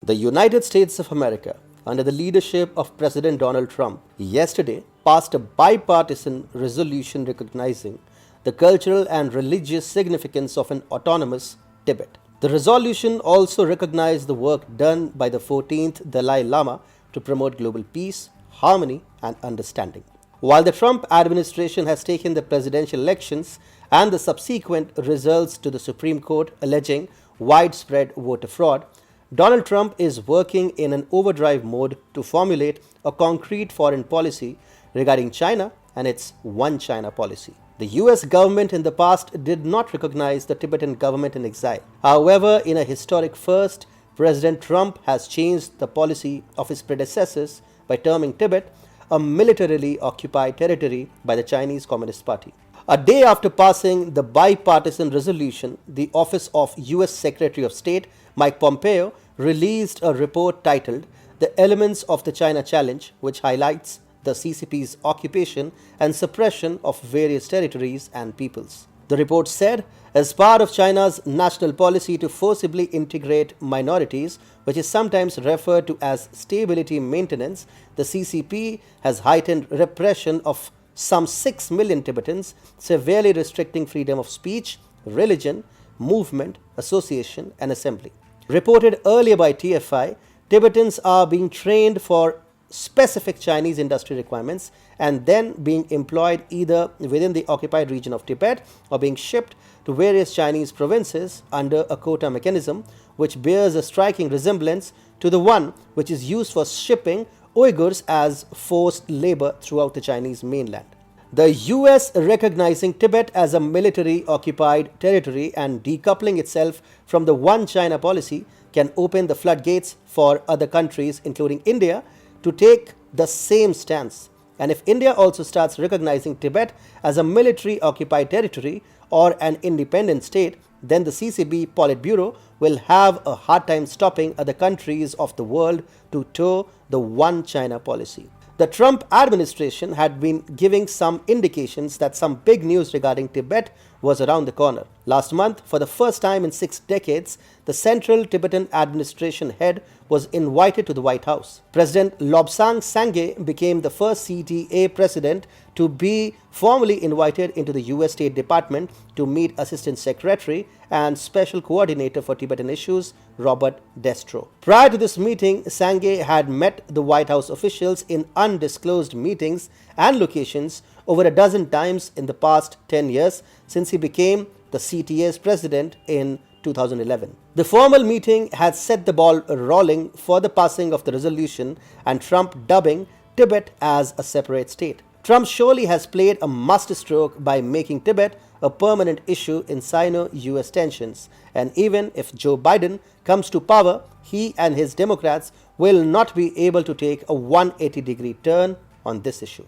The United States of America, under the leadership of President Donald Trump, yesterday passed a bipartisan resolution recognizing the cultural and religious significance of an autonomous Tibet. The resolution also recognized the work done by the 14th Dalai Lama to promote global peace, harmony, and understanding. While the Trump administration has taken the presidential elections and the subsequent results to the Supreme Court alleging widespread voter fraud, Donald Trump is working in an overdrive mode to formulate a concrete foreign policy regarding China and its One China policy. The US government in the past did not recognize the Tibetan government in exile. However, in a historic first, President Trump has changed the policy of his predecessors by terming Tibet a militarily occupied territory by the Chinese Communist Party. A day after passing the bipartisan resolution, the Office of US Secretary of State Mike Pompeo released a report titled The Elements of the China Challenge, which highlights the CCP's occupation and suppression of various territories and peoples. The report said, as part of China's national policy to forcibly integrate minorities, which is sometimes referred to as stability maintenance, the CCP has heightened repression of some 6 million Tibetans, severely restricting freedom of speech, religion, movement, association, and assembly. Reported earlier by TFI, Tibetans are being trained for specific Chinese industry requirements and then being employed either within the occupied region of Tibet or being shipped to various Chinese provinces under a quota mechanism which bears a striking resemblance to the one which is used for shipping Uyghurs as forced labor throughout the Chinese mainland. The US recognizing Tibet as a military occupied territory and decoupling itself from the One China policy can open the floodgates for other countries, including India, to take the same stance. And if India also starts recognizing Tibet as a military occupied territory or an independent state, then the CCP Politburo will have a hard time stopping other countries of the world to toe the One China policy. The Trump administration had been giving some indications that some big news regarding Tibet was around the corner. Last month, for the first time in 6 decades, the Central Tibetan Administration head was invited to the White House. President Lobsang Sangay became the first CTA president to be formally invited into the US State Department to meet Assistant Secretary and Special Coordinator for Tibetan Issues, Robert Destro. Prior to this meeting, Sangay had met the White House officials in undisclosed meetings and locations over a dozen times in the past 10 years since he became the CTA's president in 2011. The formal meeting had set the ball rolling for the passing of the resolution and Trump dubbing Tibet as a separate state. Trump surely has played a masterstroke by making Tibet a permanent issue in Sino-US tensions, and even if Joe Biden comes to power, he and his Democrats will not be able to take a 180-degree turn on this issue.